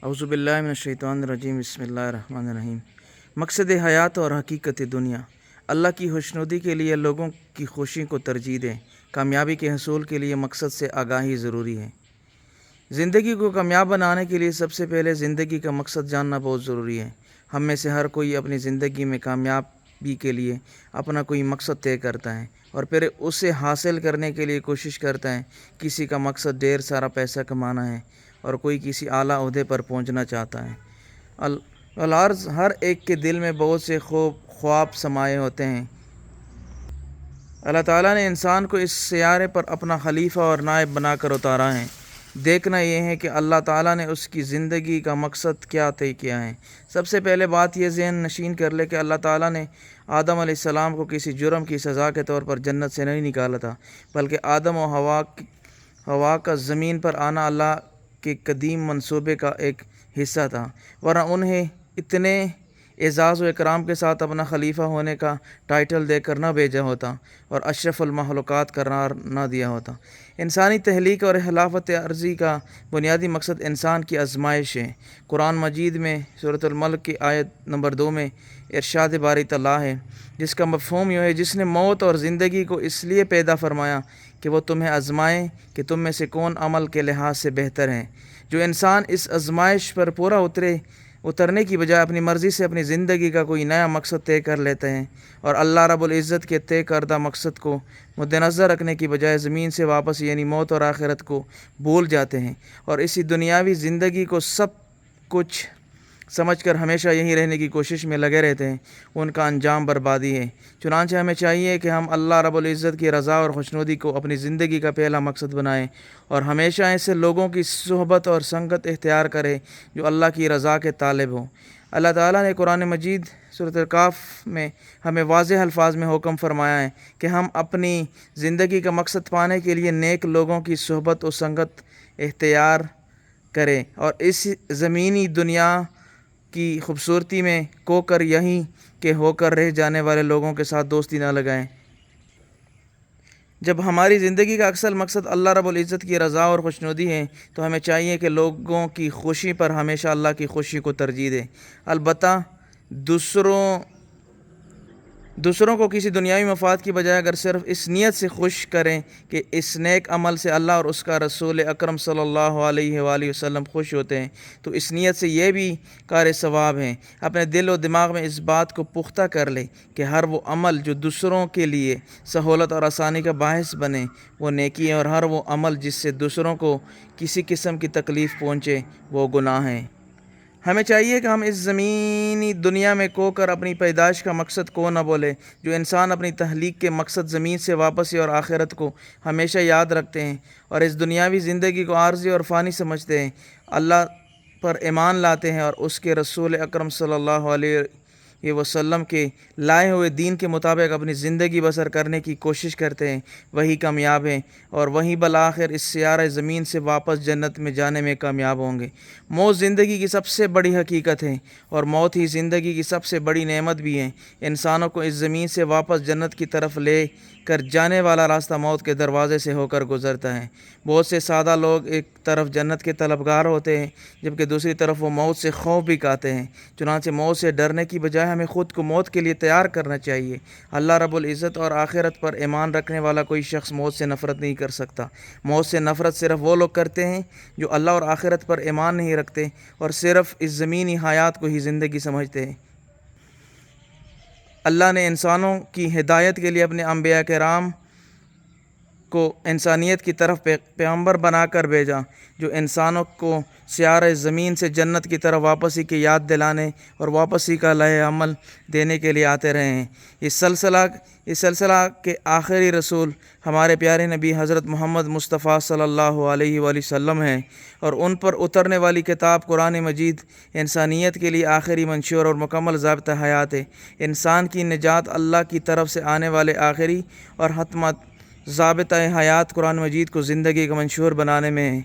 اعوذ باللہ من الشیطان الرجیم بسم اللہ الرحمن الرحیم۔ مقصد حیات اور حقیقت دنیا۔ اللہ کی خوشنودی کے لیے لوگوں کی خوشی کو ترجیح دیں۔ کامیابی کے حصول کے لیے مقصد سے آگاہی ضروری ہے۔ زندگی کو کامیاب بنانے کے لیے سب سے پہلے زندگی کا مقصد جاننا بہت ضروری ہے۔ ہم میں سے ہر کوئی اپنی زندگی میں کامیابی کے لیے اپنا کوئی مقصد طے کرتا ہے اور پھر اسے حاصل کرنے کے لیے کوشش کرتا ہے۔ کسی کا مقصد ڈھیر سارا پیسہ کمانا ہے اور کوئی کسی اعلیٰ عہدے پر پہنچنا چاہتا ہے۔ العرض ہر ایک کے دل میں بہت سے خواب سمائے ہوتے ہیں۔ اللہ تعالیٰ نے انسان کو اس سیارے پر اپنا خلیفہ اور نائب بنا کر اتارا ہے۔ دیکھنا یہ ہے کہ اللہ تعالیٰ نے اس کی زندگی کا مقصد کیا طے کیا ہے۔ سب سے پہلے بات یہ ذہن نشین کر لے کہ اللہ تعالیٰ نے آدم علیہ السلام کو کسی جرم کی سزا کے طور پر جنت سے نہیں نکالا تھا، بلکہ آدم و ہوا کا زمین پر آنا اللہ کے قدیم منصوبے کا ایک حصہ تھا، ورنہ انہیں اتنے اعزاز و اکرام کے ساتھ اپنا خلیفہ ہونے کا ٹائٹل دے کر نہ بھیجا ہوتا اور اشرف المخلوقات قرار نہ دیا ہوتا۔ انسانی تخلیق اور خلافت عرضی کا بنیادی مقصد انسان کی آزمائش ہے۔ قرآن مجید میں سورۃ الملک کی آیت نمبر 2 میں ارشاد باری تعالیٰ ہے، جس کا مفہوم یہ ہے: جس نے موت اور زندگی کو اس لیے پیدا فرمایا کہ وہ تمہیں آزمائے کہ تم میں سے کون عمل کے لحاظ سے بہتر ہے۔ جو انسان اس آزمائش پر پورا اترنے کی بجائے اپنی مرضی سے اپنی زندگی کا کوئی نیا مقصد طے کر لیتے ہیں اور اللہ رب العزت کے طے کردہ مقصد کو مد نظر رکھنے کی بجائے زمین سے واپس یعنی موت اور آخرت کو بھول جاتے ہیں اور اسی دنیاوی زندگی کو سب کچھ سمجھ کر ہمیشہ یہیں رہنے کی کوشش میں لگے رہتے ہیں، ان کا انجام بربادی ہے۔ چنانچہ ہمیں چاہیے کہ ہم اللہ رب العزت کی رضا اور خوشنودی کو اپنی زندگی کا پہلا مقصد بنائیں اور ہمیشہ ایسے لوگوں کی صحبت اور سنگت اختیار کریں جو اللہ کی رضا کے طالب ہوں۔ اللہ تعالیٰ نے قرآن مجید سورۃ الکہف میں ہمیں واضح الفاظ میں حکم فرمایا ہے کہ ہم اپنی زندگی کا مقصد پانے کے لیے نیک لوگوں کی صحبت و سنگت اختیار کریں اور اس زمینی دنیا کی خوبصورتی میں کر یہیں کہ ہو کر رہ جانے والے لوگوں کے ساتھ دوستی نہ لگائیں۔ جب ہماری زندگی کا اصل مقصد اللہ رب العزت کی رضا اور خوشنودی ہے تو ہمیں چاہیے کہ لوگوں کی خوشی پر ہمیشہ اللہ کی خوشی کو ترجیح دیں، البتہ دوسروں کو کسی دنیاوی مفاد کی بجائے اگر صرف اس نیت سے خوش کریں کہ اس نیک عمل سے اللہ اور اس کا رسول اکرم صلی اللہ علیہ وآلہ وسلم خوش ہوتے ہیں تو اس نیت سے یہ بھی کار ثواب ہیں۔ اپنے دل و دماغ میں اس بات کو پختہ کر لیں کہ ہر وہ عمل جو دوسروں کے لیے سہولت اور آسانی کا باعث بنے وہ نیکی ہے اور ہر وہ عمل جس سے دوسروں کو کسی قسم کی تکلیف پہنچے وہ گناہ ہے۔ ہمیں چاہیے کہ ہم اس زمینی دنیا میں کر اپنی پیدائش کا مقصد کو نہ بولے۔ جو انسان اپنی تخلیق کے مقصد زمین سے واپسی اور آخرت کو ہمیشہ یاد رکھتے ہیں اور اس دنیاوی زندگی کو عارضی اور فانی سمجھتے ہیں، اللہ پر ایمان لاتے ہیں اور اس کے رسول اکرم صلی اللہ علیہ وسلم کے لائے ہوئے دین کے مطابق اپنی زندگی بسر کرنے کی کوشش کرتے ہیں، وہی کامیاب ہیں اور وہی بالآخر اس سیارہ زمین سے واپس جنت میں جانے میں کامیاب ہوں گے۔ موت زندگی کی سب سے بڑی حقیقت ہے اور موت ہی زندگی کی سب سے بڑی نعمت بھی ہے۔ انسانوں کو اس زمین سے واپس جنت کی طرف لے کر جانے والا راستہ موت کے دروازے سے ہو کر گزرتا ہے۔ بہت سے سادہ لوگ ایک طرف جنت کے طلبگار ہوتے ہیں جبکہ دوسری طرف وہ موت سے خوف بھی کھاتے ہیں۔ چنانچہ موت سے ڈرنے کی بجائے ہمیں خود کو موت کے لیے تیار کرنا چاہیے۔ اللہ رب العزت اور آخرت پر ایمان رکھنے والا کوئی شخص موت سے نفرت نہیں کر سکتا۔ موت سے نفرت صرف وہ لوگ کرتے ہیں جو اللہ اور آخرت پر ایمان نہیں رکھتے اور صرف اس زمینی حیات کو ہی زندگی سمجھتے ہیں۔ اللہ نے انسانوں کی ہدایت کے لیے اپنے انبیاء کرام کو انسانیت کی طرف پیغمبر بنا کر بھیجا جو انسانوں کو سیارہ زمین سے جنت کی طرف واپسی کی یاد دلانے اور واپسی کا لائحہ عمل دینے کے لیے آتے رہے ہیں۔ اس سلسلہ کے آخری رسول ہمارے پیارے نبی حضرت محمد مصطفیٰ صلی اللہ علیہ وآلہ وسلم ہیں اور ان پر اترنے والی کتاب قرآن مجید انسانیت کے لیے آخری منشور اور مکمل ضابطہ حیات ہے۔ انسان کی نجات اللہ کی طرف سے آنے والے آخری اور حتمت ضابطہ حیات قرآن مجید کو زندگی کا منشور بنانے میں ہے۔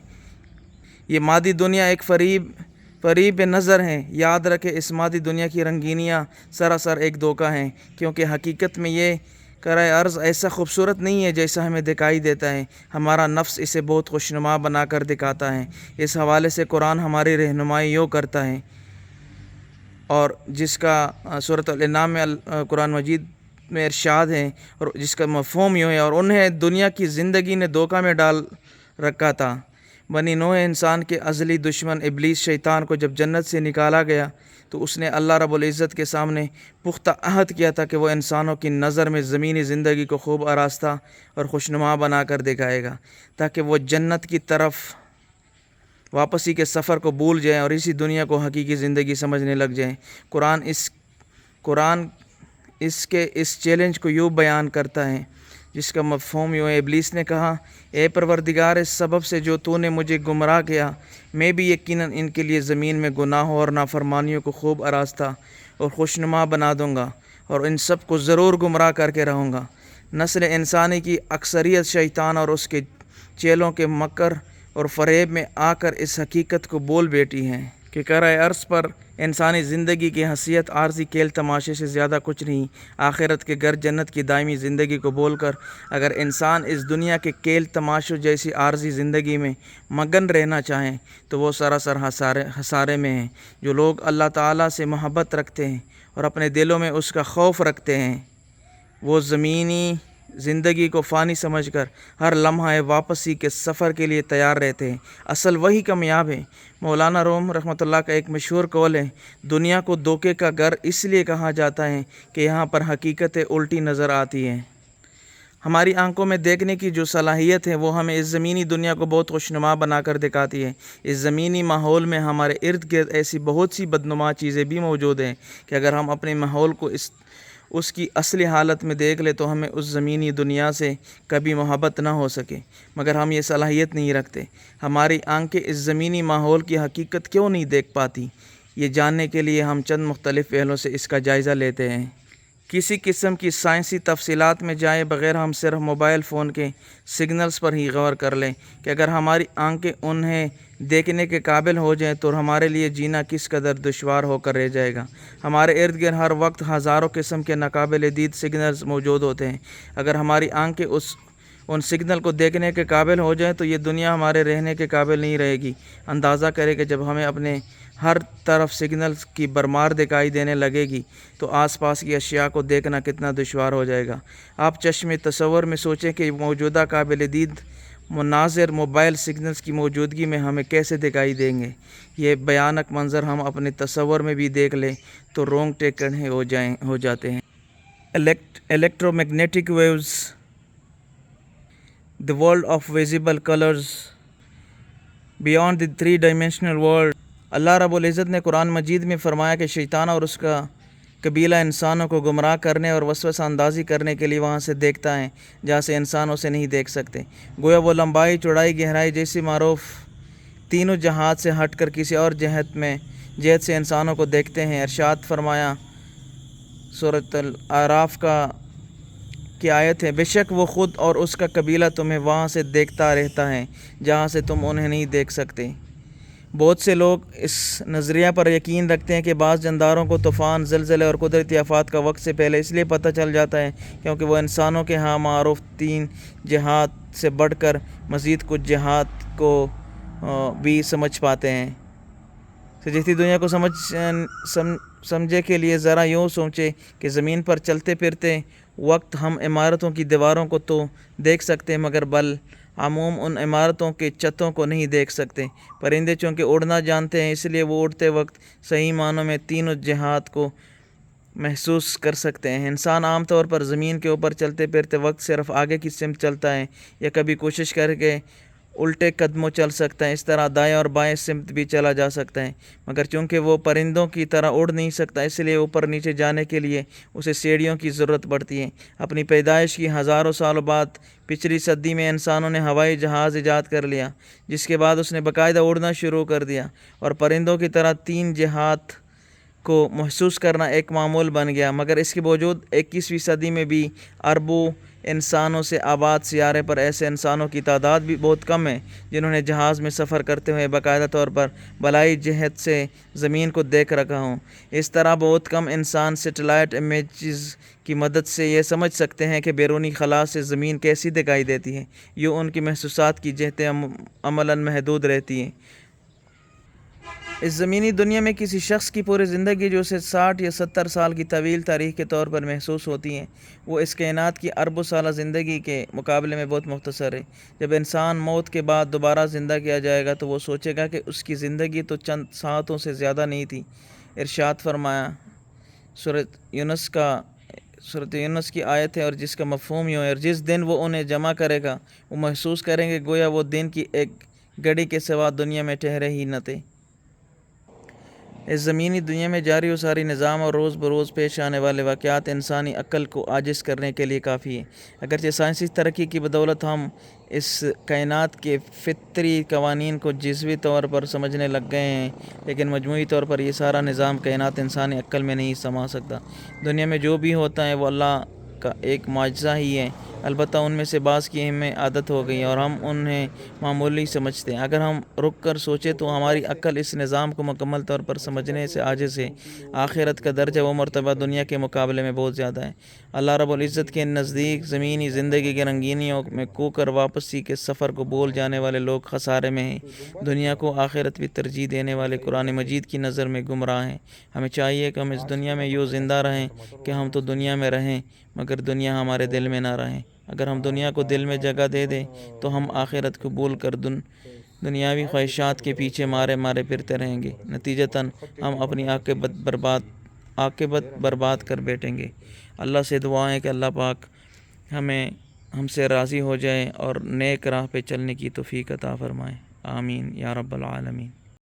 یہ مادی دنیا ایک فریب نظر ہے۔ یاد رکھے اس مادی دنیا کی رنگینیاں سراسر ایک دھوکہ ہیں، کیونکہ حقیقت میں یہ کرۂ ارض ایسا خوبصورت نہیں ہے جیسا ہمیں دکھائی دیتا ہے، ہمارا نفس اسے بہت خوشنما بنا کر دکھاتا ہے۔ اس حوالے سے قرآن ہماری رہنمائی یوں کرتا ہے، اور جس کا سورۃ الانعام میں قرآن مجید میں ارشاد ہے، اور جس کا مفہوم یوں ہے، اور انہیں دنیا کی زندگی نے دھوکہ میں ڈال رکھا تھا۔ بنی نوح انسان کے ازلی دشمن ابلیس شیطان کو جب جنت سے نکالا گیا تو اس نے اللہ رب العزت کے سامنے پختہ عہد کیا تھا کہ وہ انسانوں کی نظر میں زمینی زندگی کو خوب آراستہ اور خوشنما بنا کر دکھائے گا، تاکہ وہ جنت کی طرف واپسی کے سفر کو بھول جائیں اور اسی دنیا کو حقیقی زندگی سمجھنے لگ جائیں۔ قرآن اس چیلنج کو یوں بیان کرتا ہے، جس کا مفہوم یوں ہے۔ ابلیس نے کہا، اے پروردگار، اس سبب سے جو تو نے مجھے گمراہ کیا، میں بھی یقیناً ان کے لیے زمین میں گناہوں اور نافرمانیوں کو خوب آراستہ اور خوشنما بنا دوں گا، اور ان سب کو ضرور گمراہ کر کے رہوں گا۔ نسل انسانی کی اکثریت شیطان اور اس کے چیلوں کے مکر اور فریب میں آ کر اس حقیقت کو بول بیٹھی ہے کہ کرۂ ارض پر انسانی زندگی کی حیثیت عارضی کھیل تماشے سے زیادہ کچھ نہیں۔ آخرت کے گھر جنت کی دائمی زندگی کو بول کر اگر انسان اس دنیا کے کھیل تماشوں جیسی عارضی زندگی میں مگن رہنا چاہیں تو وہ سراسر خسارے میں ہیں۔ جو لوگ اللہ تعالیٰ سے محبت رکھتے ہیں اور اپنے دلوں میں اس کا خوف رکھتے ہیں، وہ زمینی زندگی کو فانی سمجھ کر ہر لمحہ واپسی کے سفر کے لیے تیار رہتے ہیں۔ اصل وہی کامیاب ہے۔ مولانا روم رحمۃ اللہ کا ایک مشہور قول ہے، دنیا کو دھوکے کا گھر اس لیے کہا جاتا ہے کہ یہاں پر حقیقتیں الٹی نظر آتی ہیں۔ ہماری آنکھوں میں دیکھنے کی جو صلاحیت ہے وہ ہمیں اس زمینی دنیا کو بہت خوشنما بنا کر دکھاتی ہے۔ اس زمینی ماحول میں ہمارے ارد گرد ایسی بہت سی بدنما چیزیں بھی موجود ہیں کہ اگر ہم اپنے ماحول کو اس کی اصلی حالت میں دیکھ لیں تو ہمیں اس زمینی دنیا سے کبھی محبت نہ ہو سکے، مگر ہم یہ صلاحیت نہیں رکھتے۔ ہماری آنکھیں اس زمینی ماحول کی حقیقت کیوں نہیں دیکھ پاتی، یہ جاننے کے لیے ہم چند مختلف پہلوؤں سے اس کا جائزہ لیتے ہیں۔ کسی قسم کی سائنسی تفصیلات میں جائے بغیر ہم صرف موبائل فون کے سگنلز پر ہی غور کر لیں کہ اگر ہماری آنکھیں انہیں دیکھنے کے قابل ہو جائیں تو ہمارے لیے جینا کس قدر دشوار ہو کر رہ جائے گا۔ ہمارے ارد گرد ہر وقت ہزاروں قسم کے ناقابل دید سگنلز موجود ہوتے ہیں۔ اگر ہماری آنکھیں ان سگنل کو دیکھنے کے قابل ہو جائیں تو یہ دنیا ہمارے رہنے کے قابل نہیں رہے گی۔ اندازہ کریں کہ جب ہمیں اپنے ہر طرف سگنلز کی بھرمار دکھائی دینے لگے گی تو آس پاس کی اشیاء کو دیکھنا کتنا دشوار ہو جائے گا۔ آپ چشم تصور میں سوچیں کہ موجودہ قابل دید مناظر موبائل سگنلز کی موجودگی میں ہمیں کیسے دکھائی دیں گے۔ یہ بھیانک منظر ہم اپنے تصور میں بھی دیکھ لیں تو رونگٹے کھڑے ہو جاتے ہیں۔ Electromagnetic waves, the world of visible colors, beyond the three-dimensional world۔ اللہ رب العزت نے قرآن مجید میں فرمایا کہ شیطان اور اس کا قبیلہ انسانوں کو گمراہ کرنے اور وسوسہ اندازی کرنے کے لیے وہاں سے دیکھتا ہے جہاں سے انسان اسے نہیں دیکھ سکتے۔ گویا وہ لمبائی، چوڑائی، گہرائی جیسی معروف تینوں جہات سے ہٹ کر کسی اور جہت سے انسانوں کو دیکھتے ہیں۔ ارشاد فرمایا سورۃ الاعراف کی آیت ہے، بے شک وہ خود اور اس کا قبیلہ تمہیں وہاں سے دیکھتا رہتا ہے جہاں سے تم انہیں نہیں دیکھ سکتے۔ بہت سے لوگ اس نظریہ پر یقین رکھتے ہیں کہ بعض جانداروں کو طوفان، زلزلے اور قدرتی آفات کا وقت سے پہلے اس لیے پتہ چل جاتا ہے کیونکہ وہ انسانوں کے ہاں معروف 3 جہات سے بڑھ کر مزید کچھ جہات کو بھی سمجھ پاتے ہیں۔ سجتی دنیا کو سمجھے کے لیے ذرا یوں سوچیں کہ زمین پر چلتے پھرتے وقت ہم عمارتوں کی دیواروں کو تو دیکھ سکتے ہیں مگر بالعموم ان عمارتوں کے چھتوں کو نہیں دیکھ سکتے۔ پرندے چونکہ اڑنا جانتے ہیں اس لیے وہ اڑتے وقت صحیح معنوں میں تینوں جہات کو محسوس کر سکتے ہیں۔ انسان عام طور پر زمین کے اوپر چلتے پھرتے وقت صرف آگے کی سمت چلتا ہے یا کبھی کوشش کر کے الٹے قدموں چل سکتا ہے، اس طرح دائیں اور بائیں سمت بھی چلا جا سکتا ہے، مگر چونکہ وہ پرندوں کی طرح اڑ نہیں سکتا اس لیے اوپر نیچے جانے کے لیے اسے سیڑھیوں کی ضرورت پڑتی ہے۔ اپنی پیدائش کی ہزاروں سالوں بعد پچھلی صدی میں انسانوں نے ہوائی جہاز ایجاد کر لیا، جس کے بعد اس نے باقاعدہ اڑنا شروع کر دیا اور پرندوں کی طرح 3 جہات کو محسوس کرنا ایک معمول بن گیا، مگر اس کے باوجود 21ویں صدی میں بھی اربوں انسانوں سے آباد سیارے پر ایسے انسانوں کی تعداد بھی بہت کم ہے جنہوں نے جہاز میں سفر کرتے ہوئے باقاعدہ طور پر بالائی جہت سے زمین کو دیکھ رکھا ہوں۔ اس طرح بہت کم انسان سیٹلائٹ امیجز کی مدد سے یہ سمجھ سکتے ہیں کہ بیرونی خلا سے زمین کیسی دکھائی دیتی ہے۔ یوں ان کی محسوسات کی جہتیں عملاً محدود رہتی ہیں۔ اس زمینی دنیا میں کسی شخص کی پوری زندگی جو اسے 60 یا 70 سال کی طویل تاریخ کے طور پر محسوس ہوتی ہے، وہ اس کائنات کی اربوں سالہ زندگی کے مقابلے میں بہت مختصر ہے۔ جب انسان موت کے بعد دوبارہ زندہ کیا جائے گا تو وہ سوچے گا کہ اس کی زندگی تو چند ساعتوں سے زیادہ نہیں تھی۔ ارشاد فرمایا، سورۃ یونس کی آیت ہے، اور جس کا مفہوم یوں ہے، اور جس دن وہ انہیں جمع کرے گا وہ محسوس کریں گے گویا وہ دن کی ایک گھڑی کے سوا دنیا میں ٹھہرے ہی نہ تھے۔ اس زمینی دنیا میں جاری و ساری نظام اور روز بروز پیش آنے والے واقعات انسانی عقل کو عاجز کرنے کے لیے کافی ہے۔ اگرچہ سائنسی ترقی کی بدولت ہم اس کائنات کے فطری قوانین کو جزوی طور پر سمجھنے لگ گئے ہیں، لیکن مجموعی طور پر یہ سارا نظام کائنات انسانی عقل میں نہیں سما سکتا۔ دنیا میں جو بھی ہوتا ہے وہ اللہ کا ایک معجزہ ہی ہے، البتہ ان میں سے بعض کی ہمیں عادت ہو گئی ہے اور ہم انہیں معمولی سمجھتے ہیں۔ اگر ہم رک کر سوچیں تو ہماری عقل اس نظام کو مکمل طور پر سمجھنے سے عاجز ہے۔ آخرت کا درجہ و مرتبہ دنیا کے مقابلے میں بہت زیادہ ہے۔ اللہ رب العزت کے نزدیک زمینی زندگی کے رنگینیوں میں کو کر واپسی کے سفر کو بھول جانے والے لوگ خسارے میں ہیں۔ دنیا کو آخرت بھی ترجیح دینے والے قرآن مجید کی نظر میں گمراہ ہیں۔ ہمیں چاہیے کہ ہم اس دنیا میں یوں زندہ رہیں کہ ہم تو دنیا میں رہیں مگر دنیا ہمارے دل میں نہ رہیں۔ اگر ہم دنیا کو دل میں جگہ دے دیں تو ہم آخرت کو بھول کر دنیاوی خواہشات کے پیچھے مارے پھرتے رہیں گے۔ نتیجتاً ہم اپنی عاقبت برباد کر بیٹھیں گے۔ اللہ سے دعا ہے کہ اللہ پاک ہم سے راضی ہو جائے اور نیک راہ پہ چلنے کی توفیق عطا فرمائے۔ آمین یا رب العالمین۔